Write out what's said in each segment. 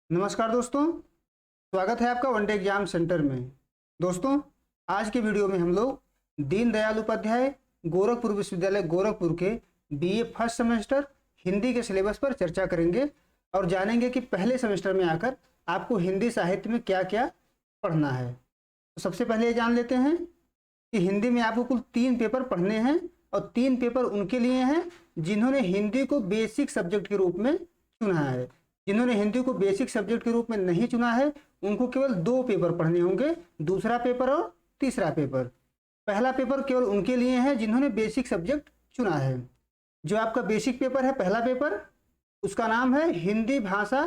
नमस्कार दोस्तों, स्वागत है आपका वनडे एग्जाम सेंटर में। दोस्तों, आज के वीडियो में हम लोग दीनदयाल उपाध्याय गोरखपुर विश्वविद्यालय गोरखपुर के बीए फर्स्ट सेमेस्टर हिंदी के सिलेबस पर चर्चा करेंगे और जानेंगे कि पहले सेमेस्टर में आकर आपको हिंदी साहित्य में क्या क्या पढ़ना है। तो सबसे पहले ये जान लेते हैं कि हिंदी में आपको कुल 3 पेपर पढ़ने हैं और 3 पेपर उनके लिए हैं जिन्होंने हिंदी को बेसिक सब्जेक्ट के रूप में चुना है। जिन्होंने हिंदी को बेसिक सब्जेक्ट के रूप में नहीं चुना है उनको केवल 2 पेपर पढ़ने होंगे, दूसरा पेपर और तीसरा पेपर। पहला पेपर केवल उनके लिए है जिन्होंने बेसिक सब्जेक्ट चुना है। जो आपका बेसिक पेपर है, पहला पेपर, उसका नाम है हिंदी भाषा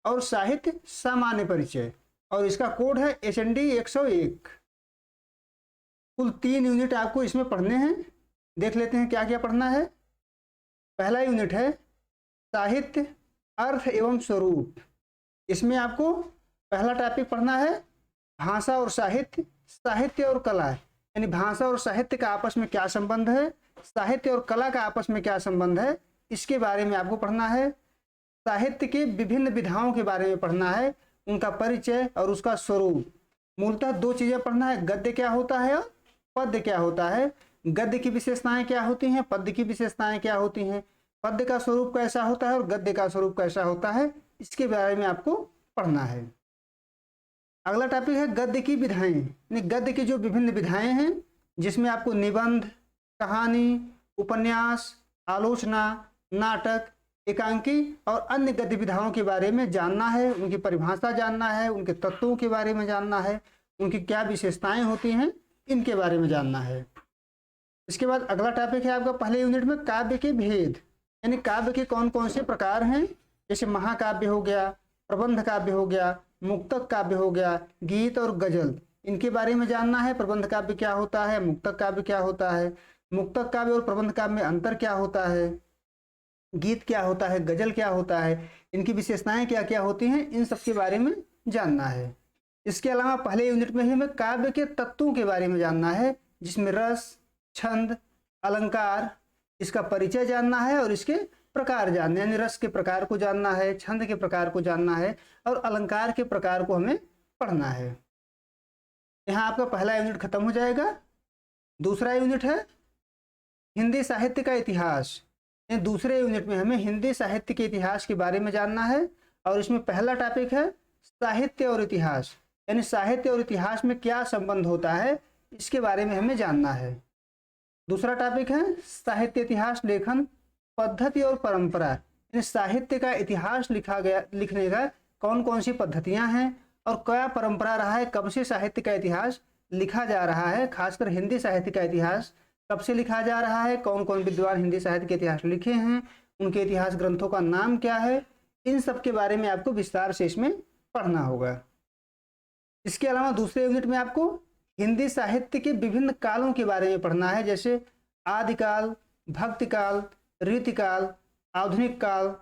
और साहित्य सामान्य परिचय और इसका कोड है HND 101। कुल 3 यूनिट आपको इसमें पढ़ने हैं। देख लेते हैं क्या क्या पढ़ना है। पहला यूनिट है साहित्य, अर्थ एवं स्वरूप। इसमें आपको पहला टॉपिक पढ़ना है भाषा और साहित्य, साहित्य और कला। यानी भाषा और साहित्य का आपस में क्या संबंध है, साहित्य और कला का आपस में क्या संबंध है, इसके बारे में आपको पढ़ना है। साहित्य के विभिन्न विधाओं के बारे में पढ़ना है, उनका परिचय और उसका स्वरूप। मूलतः 2 चीज़ें पढ़ना है, गद्य क्या होता है और पद्य क्या होता है। गद्य की विशेषताएं क्या होती हैं, पद्य की विशेषताएं क्या होती हैं, पद्य का स्वरूप कैसा होता है और गद्य का स्वरूप कैसा होता है, इसके बारे में आपको पढ़ना है। अगला टॉपिक है गद्य की विधाएं। यानी गद्य की जो विभिन्न विधाएं हैं जिसमें आपको निबंध, कहानी, उपन्यास, आलोचना, नाटक, एकांकी और अन्य गद्य विधाओं के बारे में जानना है, उनकी परिभाषा जानना है, उनके तत्वों के बारे में जानना है, उनकी क्या विशेषताएं होती हैं, इनके बारे में जानना है। इसके बाद अगला टॉपिक है आपका पहले यूनिट में काव्य के भेद। यानी काव्य के कौन कौन से प्रकार हैं, जैसे महाकाव्य हो गया, प्रबंध काव्य हो गया, मुक्तक काव्य हो गया, गीत और गजल, इनके बारे में जानना है। प्रबंध काव्य क्या होता है, मुक्तक काव्य क्या होता है, मुक्तक काव्य और प्रबंध काव्य में अंतर क्या होता है, गीत क्या होता है, गजल क्या होता है, इनकी विशेषताएं क्या क्या होती हैं, इन सब के बारे में जानना है। इसके अलावा पहले यूनिट में ही हमें काव्य के तत्वों के बारे में जानना है, जिसमें रस, छंद, अलंकार, इसका परिचय जानना है और इसके प्रकार जानने, यानी रस के प्रकार को जानना है, छंद के प्रकार को जानना है और अलंकार के प्रकार को हमें पढ़ना है। यहाँ आपका पहला यूनिट खत्म हो जाएगा। दूसरा यूनिट है हिंदी साहित्य का इतिहास। दूसरे यूनिट में हमें हिंदी साहित्य के इतिहास के बारे में जानना है और इसमें पहला टॉपिक है साहित्य और इतिहास। यानी साहित्य और इतिहास में क्या संबंध होता है, इसके बारे में हमें जानना है। दूसरा टॉपिक है साहित्य इतिहास लेखन पद्धति और परंपरा। यानी साहित्य का इतिहास लिखने का कौन कौन सी पद्धतियां हैं और क्या परंपरा रहा है, कब से साहित्य का इतिहास लिखा जा रहा है, खासकर हिंदी साहित्य का इतिहास कब से लिखा जा रहा है, कौन कौन विद्वान हिंदी साहित्य के इतिहास लिखे हैं, उनके इतिहास ग्रंथों का नाम क्या है, इन सब के बारे में आपको विस्तार से इसमें पढ़ना होगा। इसके अलावा दूसरे यूनिट में आपको हिंदी साहित्य के विभिन्न कालों के बारे में पढ़ना है, जैसे आदिकाल, भक्तिकाल, रीतिकाल, आधुनिक काल।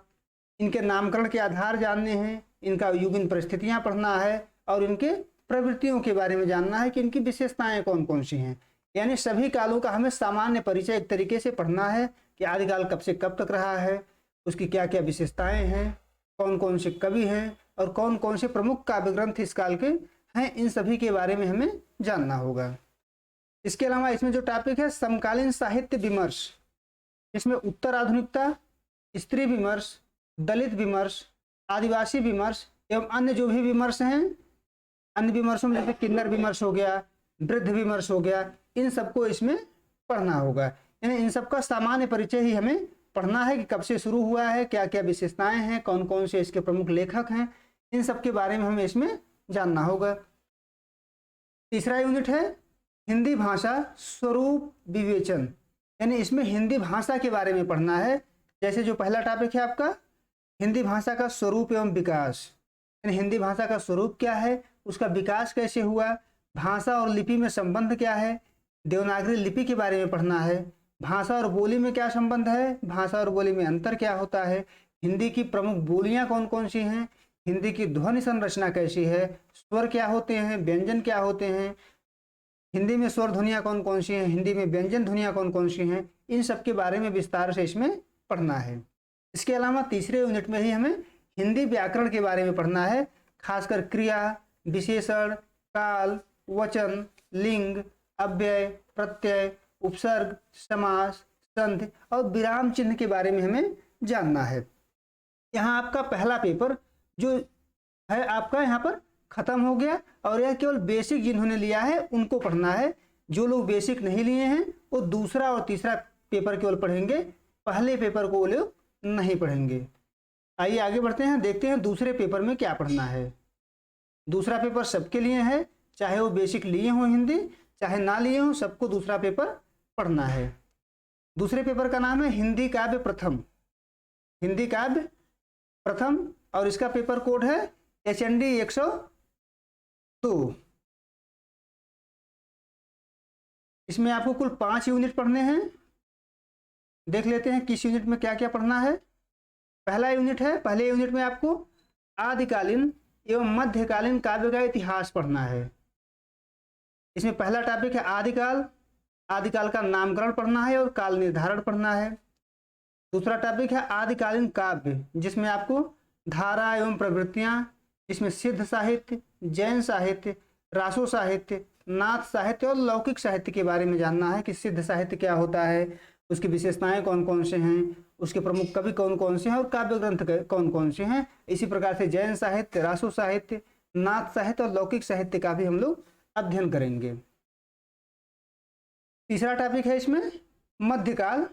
इनके नामकरण के आधार जानने हैं, इनका युगीन परिस्थितियां पढ़ना है और इनके प्रवृत्तियों के बारे में जानना है कि इनकी विशेषताएं कौन कौन सी हैं। यानी सभी कालों का हमें सामान्य परिचय एक तरीके से पढ़ना है कि आदिकाल कब से कब तक रहा है, उसकी क्या क्या विशेषताएं हैं, कौन कौन से कवि हैं और कौन कौन से प्रमुख काव्य ग्रंथ इस काल के हैं, इन सभी के बारे में हमें जानना होगा। इसके अलावा इसमें जो टॉपिक है समकालीन साहित्य विमर्श, इसमें उत्तर आधुनिकता, स्त्री विमर्श, दलित विमर्श, आदिवासी विमर्श एवं अन्य जो भी विमर्श हैं, अन्य विमर्शों में जैसे किन्नर विमर्श हो गया, वृद्ध विमर्श हो गया, इन सबको इसमें पढ़ना होगा। यानी इन सबका सामान्य परिचय ही हमें पढ़ना है कि कब से शुरू हुआ है, क्या क्या विशेषताएं हैं, कौन कौन से इसके प्रमुख लेखक हैं, इन सब के बारे में हमें इसमें जानना होगा। तीसरा यूनिट है हिंदी भाषा स्वरूप विवेचन। यानी इसमें हिंदी भाषा के बारे में पढ़ना है। जैसे जो पहला टॉपिक है आपका हिंदी भाषा का स्वरूप एवं विकास। यानी हिंदी भाषा का स्वरूप क्या है, उसका विकास कैसे हुआ, भाषा और लिपि में संबंध क्या है, देवनागरी लिपि के बारे में पढ़ना है, भाषा और बोली में क्या संबंध है, भाषा और बोली में अंतर क्या होता है, हिंदी की प्रमुख बोलियां कौन कौन सी हैं, हिंदी की ध्वनि संरचना कैसी है, स्वर क्या होते हैं, व्यंजन क्या होते हैं, हिंदी में स्वर ध्वनियाँ कौन कौन सी हैं, हिंदी में व्यंजन ध्वनियाँ कौन कौन सी हैं, इन सब के बारे में विस्तार से इसमें पढ़ना है। इसके अलावा तीसरे यूनिट में ही हमें हिंदी व्याकरण के बारे में पढ़ना है, खासकर क्रिया, विशेषण, काल, वचन, लिंग, अव्यय, प्रत्यय, उपसर्ग, समास, संधि और विराम चिन्ह के बारे में हमें जानना है। यहाँ आपका पहला पेपर जो है आपका यहाँ पर खत्म हो गया और यह केवल बेसिक जिन्होंने लिया है उनको पढ़ना है। जो लोग बेसिक नहीं लिए हैं वो दूसरा और तीसरा पेपर केवल पढ़ेंगे, पहले पेपर को वो लोग नहीं पढ़ेंगे। आइए आगे बढ़ते हैं, देखते हैं दूसरे पेपर में क्या पढ़ना है। दूसरा पेपर सबके लिए है, चाहे वो बेसिक लिए हों हिंदी, चाहे ना लिए हों, सबको दूसरा पेपर पढ़ना है। दूसरे पेपर का नाम है हिंदी काव्य प्रथम, हिंदी काव्य प्रथम, और इसका पेपर कोड है HND 102। इसमें आपको कुल 5 यूनिट पढ़ने हैं। देख लेते हैं किस यूनिट में क्या क्या पढ़ना है। पहला यूनिट है, पहले यूनिट में आपको आदिकालीन एवं मध्यकालीन काव्य का इतिहास पढ़ना है। इसमें पहला टॉपिक है आदिकाल, आदिकाल का नामकरण पढ़ना है और काल निर्धारण पढ़ना है। दूसरा टॉपिक है आदिकालीन काव्य, जिसमें आपको धारा एवं प्रवृत्तियां, जिसमें सिद्ध साहित्य, जैन साहित्य, रासो साहित्य, नाथ साहित्य और लौकिक साहित्य के बारे में जानना है कि सिद्ध साहित्य क्या होता है, उसकी विशेषताएं कौन कौन से हैं, उसके प्रमुख कवि कौन कौन से हैं और काव्य ग्रंथ कौन कौन से हैं। इसी प्रकार से जैन साहित्य, रासो साहित्य, नाथ साहित्य और लौकिक साहित्य का भी हम लोग अध्ययन करेंगे। तीसरा टॉपिक है इसमें मध्यकाल।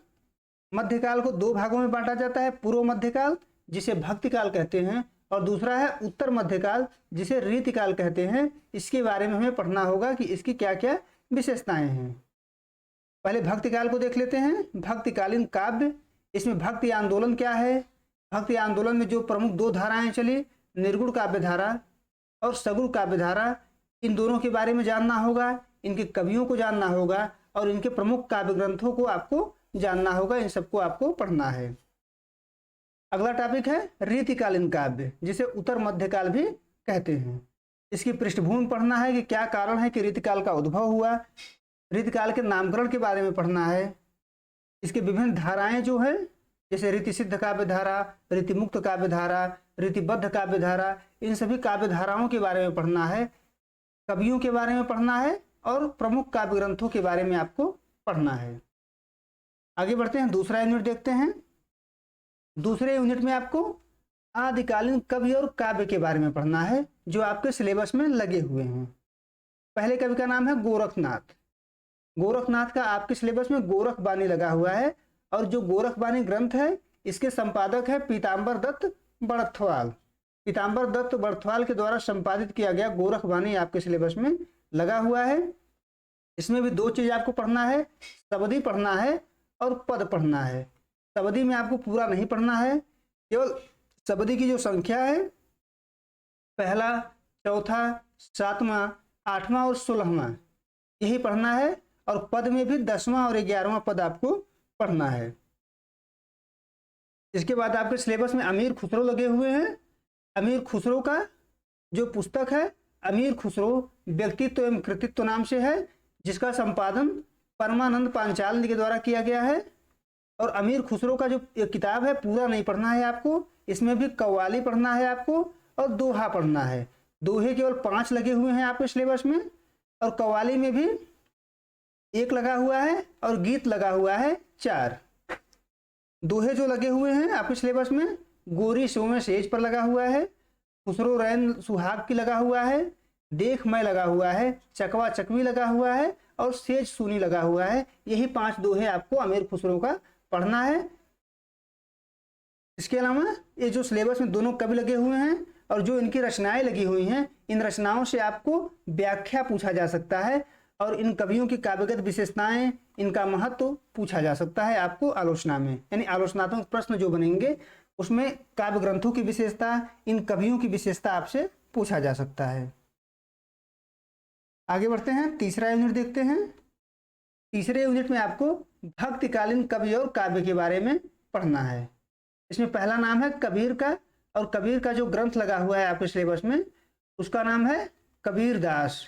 मध्यकाल को 2 भागों में बांटा जाता है, पूर्व मध्यकाल जिसे भक्तिकाल कहते हैं और दूसरा है उत्तर मध्यकाल जिसे रीतिकाल कहते हैं। इसके बारे में हमें पढ़ना होगा कि इसकी क्या क्या विशेषताएं हैं। पहले भक्तिकाल को देख लेते हैं। भक्तिकालीन काव्य, इसमें भक्ति आंदोलन क्या है, भक्ति आंदोलन में जो प्रमुख 2 धाराएं चली, निर्गुण काव्य धारा और सगुण काव्य धारा, इन दोनों के बारे में जानना होगा, इनके कवियों को जानना होगा और इनके प्रमुख काव्य ग्रंथों को आपको जानना होगा। इन सबको आपको पढ़ना है। अगला टॉपिक है रीतिकालीन काव्य, जिसे उत्तर मध्यकाल भी कहते हैं। इसकी पृष्ठभूमि पढ़ना है कि क्या कारण है कि रीतिकाल का उद्भव हुआ, रीतिकाल के नामकरण के बारे में पढ़ना है। इसके विभिन्न धाराएं जो है, जैसे रीति सिद्ध काव्य धारा, रीति मुक्त काव्य धारा, रीतिबद्ध काव्य धारा, इन सभी काव्य धाराओं के बारे में पढ़ना है, कवियों के बारे में पढ़ना है और प्रमुख काव्य ग्रंथों के बारे में आपको पढ़ना है। आगे बढ़ते हैं, दूसरा यूनिट देखते हैं। दूसरे यूनिट में आपको आदिकालीन कवि और काव्य के बारे में पढ़ना है, जो आपके सिलेबस में लगे हुए हैं। पहले कवि का नाम है गोरखनाथ। गोरखनाथ का आपके सिलेबस में गोरखबानी लगा हुआ है और जो गोरखबानी ग्रंथ है इसके संपादक है पीताम्बर दत्त बड़थवाल। पीताम्बर दत्त बड़थवाल के द्वारा संपादित किया गया गोरखबानी आपके सिलेबस में लगा हुआ है। इसमें भी 2 चीज आपको पढ़ना है, शबदी पढ़ना है और पद पढ़ना है। शबदी में आपको पूरा नहीं पढ़ना है, केवल शबदी की जो संख्या है, पहला, चौथा, 7वां, 8वां और 16वां, यही पढ़ना है और पद में भी 10वां और 11वां पद आपको पढ़ना है। इसके बाद आपके सिलेबस में अमीर खुसरो लगे हुए हैं। अमीर खुसरो का जो पुस्तक है अमीर खुसरो व्यक्तित्व एवं कृतित्व नाम से है, जिसका संपादन परमानंद पांचाल के द्वारा किया गया है। और अमीर खुसरो का जो किताब है पूरा नहीं पढ़ना है आपको, इसमें भी कव्वाली पढ़ना है आपको और दोहा पढ़ना है। दोहे केवल 5 लगे हुए हैं आपके सिलेबस में और कव्वाली में भी 1 लगा हुआ है और गीत लगा हुआ है 4। दोहे जो लगे हुए हैं आपके सिलेबस में, गोरी सोमे सेज पर लगा हुआ है, खुसरो रैन सुहाग की लगा हुआ है, देख मैं लगा हुआ है, चकवा चकवी लगा हुआ है और सेज सुनी लगा हुआ है। यही 5 दोहे आपको अमीर खुसरो का पढ़ना है। इसके अलावा ये जो सिलेबस में दोनों कवि लगे हुए हैं और जो इनकी रचनाएं लगी हुई हैं, इन रचनाओं से आपको व्याख्या पूछा जा सकता है और इन कवियों की काव्यगत विशेषताएं, इनका महत्व पूछा जा सकता है आपको आलोचना में। यानी आलोचनात्मक प्रश्न जो बनेंगे उसमें काव्य ग्रंथों की विशेषता, इन कवियों की विशेषता आपसे पूछा जा सकता है। आगे बढ़ते हैं, तीसरा यूनिट देखते हैं। तीसरे यूनिट में आपको भक्तिकालीन कवि और काव्य के बारे में पढ़ना है। इसमें पहला नाम है कबीर का और कबीर का जो ग्रंथ लगा हुआ है आपके सिलेबस में उसका नाम है कबीर दास।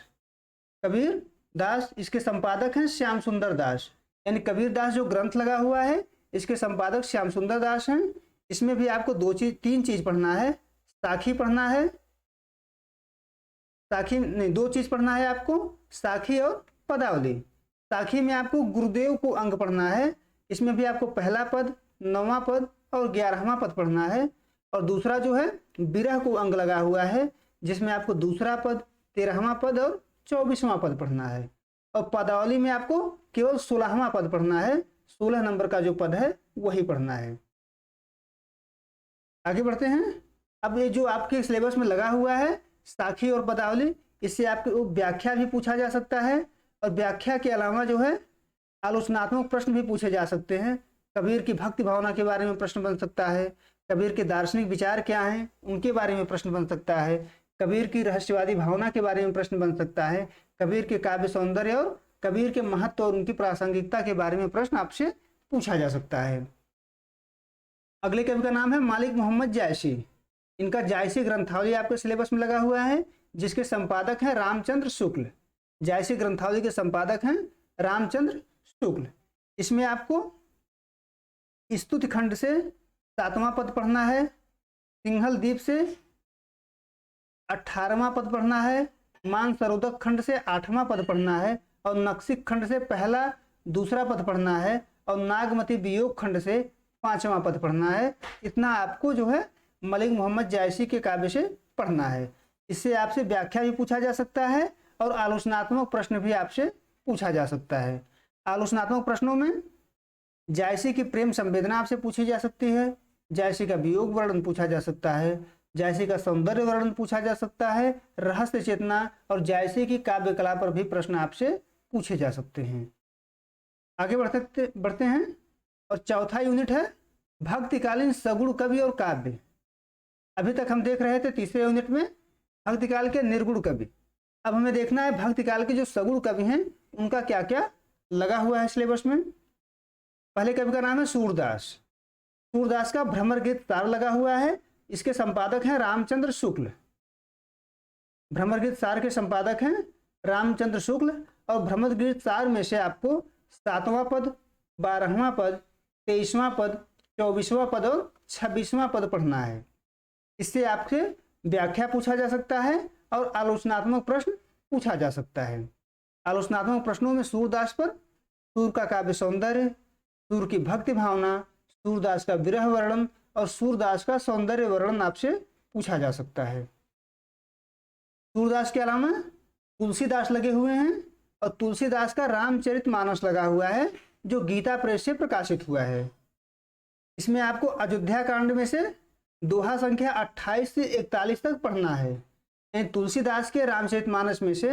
कबीर दास, इसके संपादक हैं श्याम सुंदर दास। यानी कबीर दास जो ग्रंथ लगा हुआ है इसके संपादक श्याम सुंदर दास हैं। इसमें भी आपको 3 चीज पढ़ना है। साखी पढ़ना है, साखी नहीं, दो चीज पढ़ना है आपको, साखी और पदावली। साखी में आपको गुरुदेव को अंग पढ़ना है, इसमें भी आपको पहला पद, 9वां पद और 11वां पद पढ़ना है। और दूसरा जो है विरह को अंग लगा हुआ है, जिसमें आपको दूसरा पद, 13वां पद और 24वां पद पढ़ना है। और पदावली में आपको केवल 16वां पद पढ़ना है, 16 नंबर का जो पद है वही पढ़ना है। आगे बढ़ते हैं। अब ये जो आपके सिलेबस में लगा हुआ है साखी और पदावली, इससे आपको व्याख्या भी पूछा जा सकता है, और व्याख्या के अलावा जो है आलोचनात्मक प्रश्न भी पूछे जा सकते हैं। कबीर की भक्ति भावना के बारे में प्रश्न बन सकता है, कबीर के दार्शनिक विचार क्या हैं उनके बारे में प्रश्न बन सकता है, कबीर की रहस्यवादी भावना के बारे में प्रश्न बन सकता है, कबीर के काव्य सौंदर्य और कबीर के महत्व और उनकी प्रासंगिकता के बारे में प्रश्न आपसे पूछा जा सकता है। अगले कवि का नाम है मालिक मोहम्मद जायसी। इनका जायसी ग्रंथावली आपके सिलेबस में लगा हुआ है, जिसके संपादक हैं रामचंद्र शुक्ल। जायसी ग्रंथावली के संपादक हैं रामचंद्र शुक्ल। इसमें आपको स्तुति खंड से 7वां पद पढ़ना है, सिंहल द्वीप से 18वां पद पढ़ना है, मानसरोदक खंड से 8वां पद पढ़ना है, और नक्सिक खंड से पहला दूसरा पद पढ़ना है, और नागमती वियोग खंड से 5वां पद पढ़ना है। इतना आपको जो है मलिक मोहम्मद जायसी के काव्य से पढ़ना है। इससे आपसे व्याख्या भी पूछा जा सकता है और आलोचनात्मक प्रश्न भी आपसे पूछा जा सकता है। आलोचनात्मक प्रश्नों में जायसी की प्रेम संवेदना आपसे पूछी जा सकती है, जायसी का वियोग वर्णन पूछा जा सकता है, जायसी का सौंदर्य वर्णन पूछा जा सकता है, रहस्य चेतना और जायसी की काव्य कला पर भी प्रश्न आपसे पूछे जा सकते हैं। आगे बढ़ते हैं। और चौथा यूनिट है भक्तिकालीन सगुण कवि और काव्य। अभी तक हम देख रहे थे तीसरे यूनिट में भक्तिकाल के निर्गुण कवि। अब हमें देखना है भक्तिकाल के जो सगुण कवि हैं उनका क्या क्या लगा हुआ है सिलेबस में। पहले कवि का नाम है सूरदास। सूरदास का भ्रमर गीत सार लगा हुआ है, इसके संपादक हैं रामचंद्र शुक्ल। भ्रमर गीत सार के संपादक हैं रामचंद्र शुक्ल। और भ्रमर गीत सार में से आपको 7वां पद, 12वां पद, 23वां पद, 24वां पद और 26वां पद पढ़ना है। इससे आपसे व्याख्या पूछा जा सकता है और आलोचनात्मक प्रश्न पूछा जा सकता है। आलोचनात्मक प्रश्नों में सूरदास पर सूर का काव्य सौंदर्य, सूर की भक्ति भावना, सूरदास का विरह वर्णन और सूरदास का सौंदर्य वर्णन आपसे पूछा जा सकता है। सूरदास के अलावा तुलसीदास लगे हुए हैं, और तुलसीदास का रामचरितमानस लगा हुआ है जो गीता प्रेस से प्रकाशित हुआ है। इसमें आपको अयोध्या कांड में से दोहा संख्या 28 से 41 तक पढ़ना है। यानी तुलसीदास के रामचरितमानस में से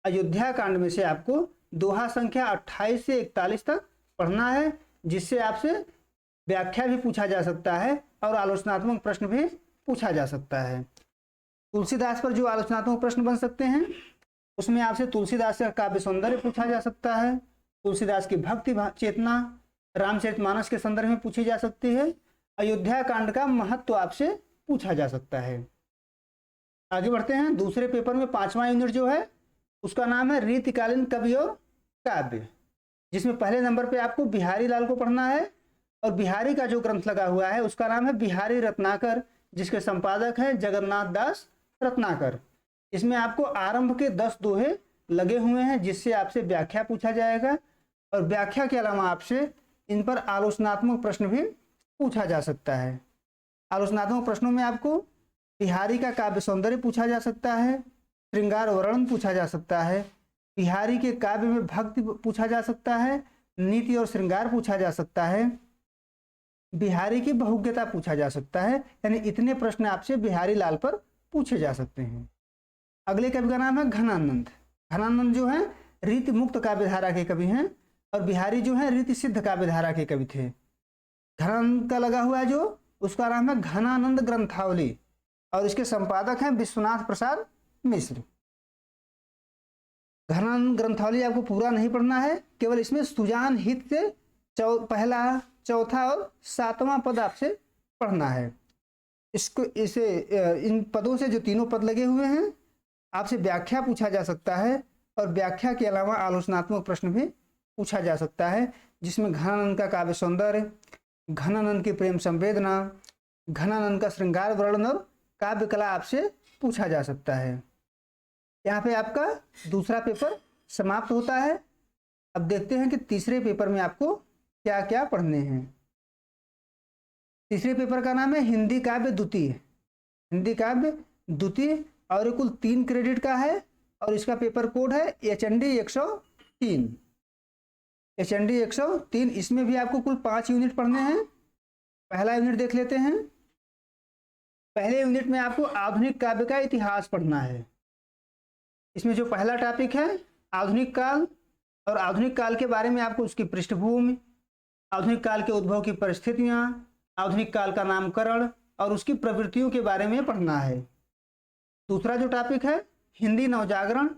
अयोध्या कांड में से आपको दोहा संख्या 28 से 41 तक पढ़ना है, जिससे आपसे व्याख्या भी पूछा जा सकता है और आलोचनात्मक प्रश्न भी पूछा जा सकता है। तुलसीदास पर जो आलोचनात्मक प्रश्न बन सकते हैं उसमें आपसे तुलसीदास का काव्य सौंदर्य पूछा जा सकता है, तुलसीदास की भक्ति चेतना रामचरितमानस के संदर्भ में पूछी जा सकती है, अयोध्या कांड का महत्व आपसे पूछा जा सकता है। आगे बढ़ते हैं। दूसरे पेपर में 5वां यूनिट जो है उसका नाम है रीतिकालीन कवि और काव्य, जिसमें पहले नंबर पे आपको बिहारी लाल को पढ़ना है, और बिहारी का जो ग्रंथ लगा हुआ है उसका नाम है बिहारी रत्नाकर, जिसके संपादक हैं जगन्नाथ दास रत्नाकर। इसमें आपको आरंभ के 10 दोहे लगे हुए हैं, जिससे आपसे व्याख्या पूछा जाएगा, और व्याख्या के अलावा आपसे इन पर आलोचनात्मक प्रश्न भी पूछा जा सकता है। आलोचनात्मक प्रश्नों में आपको बिहारी का काव्य सौंदर्य पूछा जा सकता है, श्रृंगार वर्णन पूछा जा सकता है, बिहारी के काव्य में भक्ति पूछा जा सकता है, नीति और श्रृंगार पूछा जा सकता है, बिहारी की बहुज्ञता पूछा जा सकता है। यानी इतने प्रश्न आपसे बिहारी लाल पर पूछे जा सकते हैं। अगले कवि का नाम है घनानंद। घनानंद जो है रीति मुक्त काव्यधारा के कवि हैं, और बिहारी जो है रीति सिद्ध काव्यधारा के कवि थे। घनानंद का लगा हुआ है जो उसका नाम है घनानंद ग्रंथावली, और इसके संपादक हैं विश्वनाथ प्रसाद मिश्र। घनानंद ग्रंथावली आपको पूरा नहीं पढ़ना है, केवल इसमें सुजान हित से पहला, चौथा और 7वां पद आपसे पढ़ना है। इन पदों से जो तीनों पद लगे हुए हैं आपसे व्याख्या पूछा जा सकता है, और व्याख्या के अलावा आलोचनात्मक प्रश्न भी पूछा जा सकता है, जिसमें घनानंद का काव्य सौंदर्य, घनानंद की प्रेम संवेदना, घनानंद का श्रृंगार वर्णन और काव्य कला आपसे पूछा जा सकता है। यहाँ पे आपका दूसरा पेपर समाप्त होता है। अब देखते हैं कि तीसरे पेपर में आपको क्या क्या पढ़ने हैं। तीसरे पेपर का नाम है हिंदी काव्य द्वितीय। हिंदी काव्य द्वितीय और ये कुल 3 क्रेडिट का है और इसका पेपर कोड है HND 103। HND 103। इसमें भी आपको कुल 5 यूनिट पढ़ने हैं। पहला यूनिट देख लेते हैं। पहले यूनिट में आपको आधुनिक काव्य का इतिहास पढ़ना है। इसमें जो पहला टॉपिक है आधुनिक काल, और आधुनिक काल के बारे में आपको उसकी पृष्ठभूमि, आधुनिक काल के उद्भव की परिस्थितियां, आधुनिक काल का नामकरण और उसकी प्रवृत्तियों के बारे में पढ़ना है। दूसरा जो टॉपिक है हिंदी नवजागरण,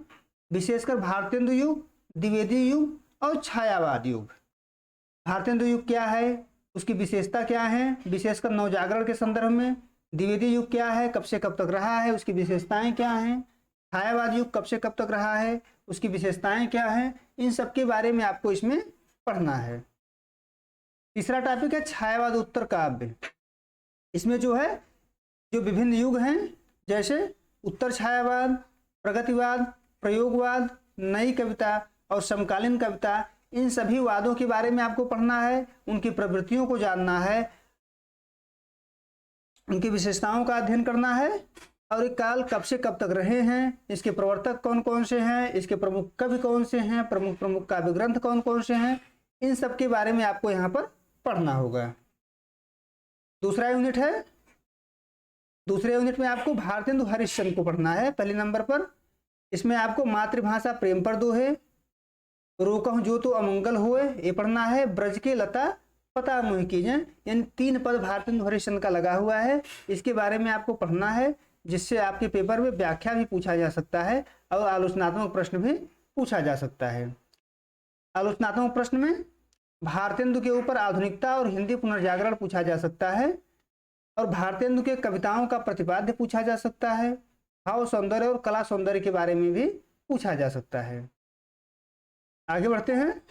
विशेषकर भारतेंदु युग, द्विवेदी युग और छायावाद युग। भारतेंदु युग क्या है, उसकी विशेषता क्या है, विशेषकर नवजागरण के संदर्भ में। द्विवेदी युग क्या है, कब से कब तक रहा है, उसकी विशेषताएं क्या हैं। छायावाद युग कब से कब तक रहा है, उसकी विशेषताएं क्या हैं। इन सब के बारे में आपको इसमें पढ़ना है। तीसरा टॉपिक है छायावाद उत्तर काव्य। इसमें जो है जो विभिन्न युग हैं, जैसे उत्तर छायावाद, प्रगतिवाद, प्रयोगवाद, नई कविता और समकालीन कविता, इन सभी वादों के बारे में आपको पढ़ना है, उनकी प्रवृत्तियों को जानना है, उनकी विशेषताओं का अध्ययन करना है और एक काल कब से कब तक रहे हैं, इसके प्रवर्तक कौन कौन से हैं, इसके प्रमुख कवि कौन से हैं, प्रमुख प्रमुख काव्य ग्रंथ कौन कौन से हैं, इन सब के बारे में आपको यहाँ पर पढ़ना होगा। दूसरा यूनिट है, दूसरे यूनिट में आपको भारतेंदु हरिश्चंद्र को पढ़ना है पहले नंबर पर। इसमें आपको मातृभाषा प्रेम पर दोहे, रोकहु जो तो अमंगल होए ये पढ़ना है, ब्रज के लता पता मोह कीजें, यानी 3 पद भारतेंदु हरिश्चंद्र का लगा हुआ है, इसके बारे में आपको पढ़ना है, जिससे आपके पेपर में व्याख्या भी पूछा जा सकता है और आलोचनात्मक प्रश्न भी पूछा जा सकता है। आलोचनात्मक प्रश्न में भारतेंदु के ऊपर आधुनिकता और हिंदी पुनर्जागरण पूछा जा सकता है और भारतेंदु के कविताओं का प्रतिपाद्य पूछा जा सकता है, भाव सौंदर्य और कला सौंदर्य के बारे में भी पूछा जा सकता है। आगे बढ़ते हैं।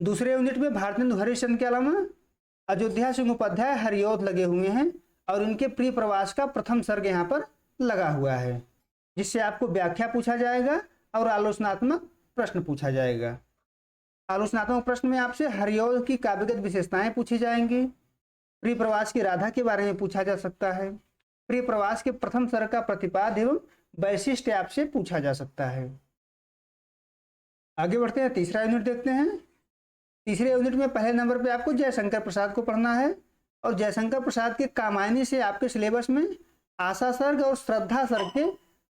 दूसरे यूनिट में भारतेंदु हरिश्चंद्र के अलावा अयोध्या सिंह उपाध्याय हरिऔध लगे हुए हैं और इनके प्रिय प्रवास का प्रथम सर्ग यहाँ पर लगा हुआ है, जिससे आपको व्याख्या पूछा जाएगा और आलोचनात्मक प्रश्न पूछा जाएगा। आलोचनात्मक प्रश्न में आपसे हरिऔध की काव्यगत विशेषताएं पूछी जाएंगी, प्रिय प्रवास की राधा के बारे में पूछा जा सकता है, प्रिय प्रवास के प्रथम सर्ग का प्रतिपाद्य एवं वैशिष्ट्य आपसे पूछा जा सकता है। आगे बढ़ते हैं, तीसरा यूनिट देखते हैं। तीसरे यूनिट में पहले नंबर पे आपको जयशंकर प्रसाद को पढ़ना है और जयशंकर प्रसाद के कामायनी से आपके सिलेबस में आशा सर्ग और श्रद्धा सर्ग के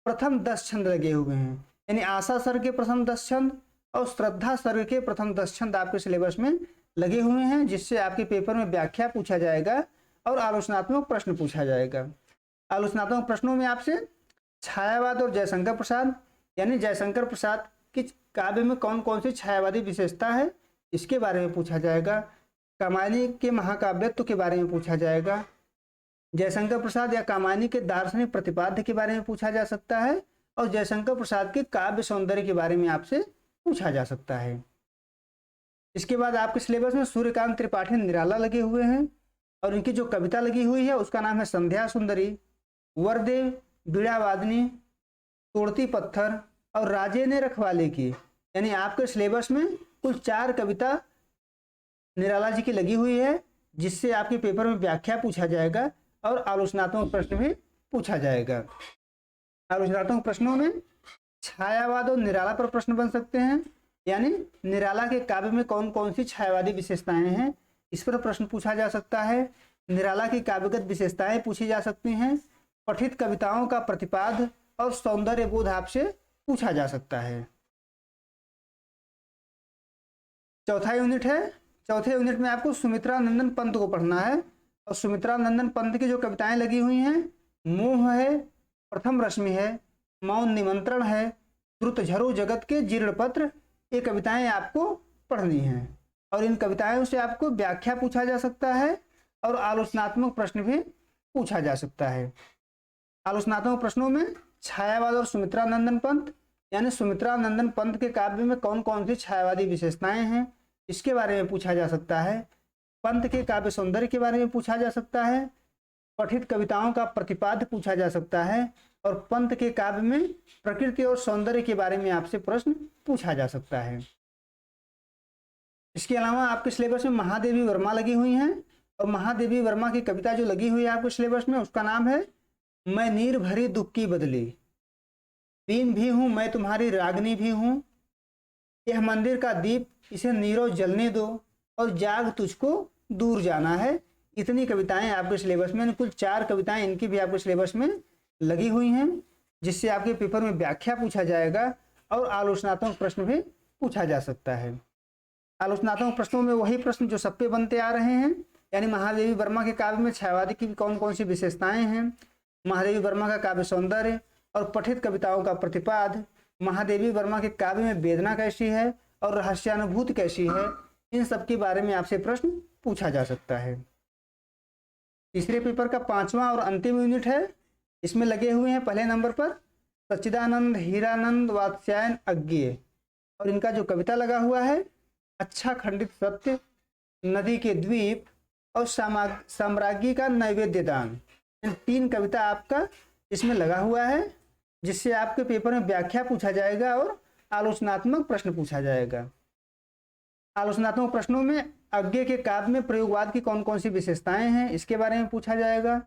प्रथम 10 छंद लगे हुए हैं, यानी आशा सर्ग के प्रथम 10 छंद और श्रद्धा सर्ग के प्रथम 10 छंद आपके सिलेबस में लगे हुए हैं, जिससे आपके पेपर में व्याख्या पूछा जाएगा और आलोचनात्मक प्रश्न पूछा जाएगा। आलोचनात्मक प्रश्नों में आपसे छायावाद और जयशंकर प्रसाद, यानी जयशंकर प्रसाद की काव्य में कौन कौन सी छायावादी विशेषता है, इसके बारे में पूछा जाएगा। कामायनी के महाकाव्यत्व के बारे में पूछा जाएगा। जयशंकर प्रसाद या कामायनी के दार्शनिक प्रतिपाद्य के बारे में पूछा जा सकता है और जयशंकर प्रसाद के काव्य सौंदर्य के बारे में आपसे पूछा जा सकता है। इसके बाद आपके सिलेबस में सूर्यकांत त्रिपाठी निराला लगे हुए हैं और इनकी जो कविता लगी हुई है उसका नाम है संध्या सुंदरी, वरदेव, बीड़ा वादनी, तोड़ती पत्थर और राजे ने रखवाले की, यानी आपके सिलेबस में कुल 4 कविता निराला जी की लगी हुई है, जिससे आपके पेपर में व्याख्या पूछा जाएगा और आलोचनात्मक प्रश्न भी पूछा जाएगा। आलोचनात्मक प्रश्नों में छायावाद और निराला पर प्रश्न बन सकते हैं, यानी निराला के काव्य में कौन कौन सी छायावादी विशेषताएं हैं, इस पर प्रश्न पूछा जा सकता है। निराला की काव्यगत विशेषताएं पूछी जा सकती हैं। पठित कविताओं का प्रतिपाद्य और सौंदर्य बोध आपसे पूछा जा सकता है। चौथा यूनिट है। चौथे यूनिट में आपको सुमित्रा नंदन पंत को पढ़ना है और सुमित्रा नंदन पंत की जो कविताएं लगी हुई हैं, मोह है, प्रथम रश्मि है, मौन निमंत्रण है, द्रुत झरो जगत के जीर्ण पत्र, ये कविताएं आपको पढ़नी हैं और इन कविताओं से आपको व्याख्या पूछा जा सकता है और आलोचनात्मक प्रश्न भी पूछा जा सकता है। आलोचनात्मक प्रश्नों में छायावाद और सुमित्रा नंदन पंत, यानी सुमित्रा नंदन पंत के काव्य में कौन कौन सी छायावादी विशेषताएं हैं, इसके बारे में पूछा जा सकता है। पंत के काव्य सौंदर्य के बारे में पूछा जा सकता है। पठित कविताओं का प्रतिपाद्य पूछा जा सकता है और पंत के काव्य में प्रकृति और सौंदर्य के बारे में आपसे प्रश्न पूछा जा सकता है। इसके अलावा आपके सिलेबस में महादेवी वर्मा लगी हुई हैं और महादेवी वर्मा की कविता जो लगी हुई है आपके सिलेबस में उसका नाम है मैं नीर भरी दुख की बदली, बीन भी हूँ मैं तुम्हारी रागनी भी हूँ, यह मंदिर का दीप इसे नीरो जलने दो और जाग तुझको दूर जाना है। इतनी कविताएं आपके सिलेबस में, कुल 4 कविताएं इनकी भी आपके सिलेबस में लगी हुई हैं, जिससे आपके पेपर में व्याख्या पूछा जाएगा और आलोचनात्मक प्रश्न भी पूछा जा सकता है। आलोचनात्मक प्रश्नों में वही प्रश्न जो सब पे बनते आ रहे हैं, यानी महादेवी वर्मा के काव्य में छायावादी की कौन कौन सी विशेषताएं हैं, महादेवी वर्मा का काव्य सौंदर्य और पठित कविताओं का प्रतिपाद, महादेवी वर्मा के काव्य में वेदना कैसी है और रहस्यानुभूति कैसी है, इन सब के बारे में आपसे प्रश्न पूछा जा सकता है। तीसरे पेपर का 5वां और अंतिम यूनिट है। इसमें लगे हुए हैं पहले नंबर पर सच्चिदानंद हीरानंद वात्स्यायन अज्ञेय, और इनका जो कविता लगा हुआ है अच्छा खंडित सत्य, नदी के द्वीप और साम्राज्ञी का नैवेद्य दान। इन 3 कविता आपका इसमें लगा हुआ है, जिससे आपके पेपर में व्याख्या पूछा जाएगा और आलोचनात्मक प्रश्न पूछा जाएगा। आलोचनात्मक प्रश्नों में अज्ञेय के काव्य में प्रयोगवाद की कौन कौन सी विशेषताएं हैं इसके बारे में पूछा जाएगा।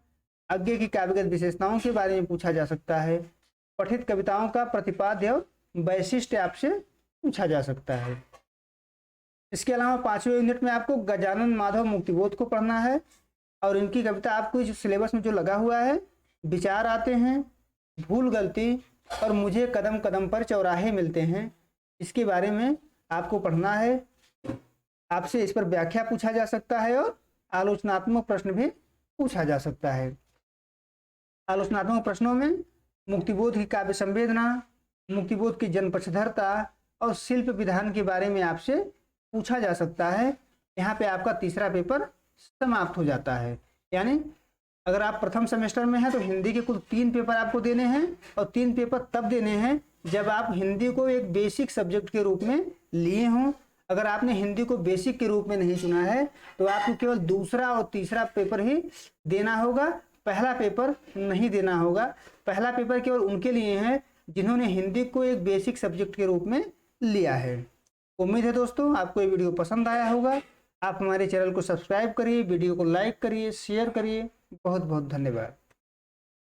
अज्ञेय की काव्यगत विशेषताओं के बारे में पूछा जा सकता है। पठित कविताओं का प्रतिपाद्य और वैशिष्ट्य आपसे पूछा जा सकता है। इसके अलावा 5वें यूनिट में आपको गजानन माधव मुक्तिबोध को पढ़ना है और इनकी कविता आपको इस सिलेबस में जो लगा हुआ है, विचार आते हैं, भूल गलती और मुझे कदम कदम पर चौराहे मिलते हैं, इसके बारे में आपको पढ़ना है। आपसे इस पर व्याख्या पूछा जा सकता है और आलोचनात्मक प्रश्न भी पूछा जा सकता है। आलोचनात्मक प्रश्नों में मुक्तिबोध की काव्य संवेदना, मुक्तिबोध की जनपक्षधरता और शिल्प विधान के बारे में आपसे पूछा जा सकता है। यहाँ पे आपका तीसरा पेपर समाप्त हो जाता है। यानी अगर आप प्रथम सेमेस्टर में हैं तो हिंदी के कुल 3 पेपर आपको देने हैं और 3 पेपर तब देने हैं जब आप हिंदी को एक बेसिक सब्जेक्ट के रूप में लिए हों। अगर आपने हिंदी को बेसिक के रूप में नहीं चुना है तो आपको केवल दूसरा और तीसरा पेपर ही देना होगा, पहला पेपर नहीं देना होगा। पहला पेपर केवल उनके लिए है जिन्होंने हिंदी को एक बेसिक सब्जेक्ट के रूप में लिया है। उम्मीद है दोस्तों आपको ये वीडियो पसंद आया होगा। आप हमारे चैनल को सब्सक्राइब करिए, वीडियो को लाइक करिए, शेयर करिए। बहुत बहुत धन्यवाद।